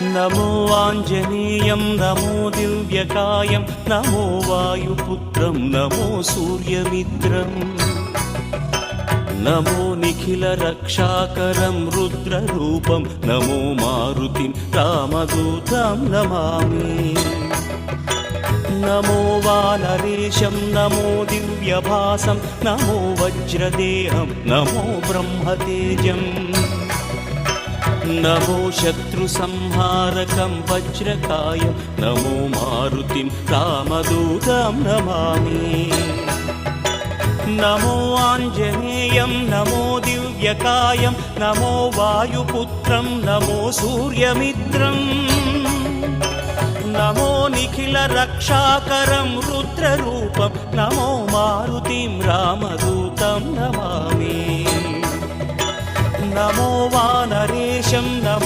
నమో ఆంజనేయం నమో దివ్యకాయం నమో వాయుపుత్రం నమో సూర్యమిత్రం నమో నిఖిల రక్షాకరం రుద్రరూపం నమో మారుతిం రామదూతం నమామి నమో వానరేశం నమో దివ్యభాసం నమో వజ్రదేహం నమో బ్రహ్మతేజం నమో శత్రు సంహారకం వజ్రకాయం నమో మారుతిం రామదూతం నమామి నమో ఆంజనేయం నమో దివ్యకాయం నమో వాయుపుత్రం నమో సూర్యమిత్రం నమో నిఖిల రక్షాకరం రుద్రరూపం నమో మారుతిం రామదూతం నమామి నమో వానరేశం నమో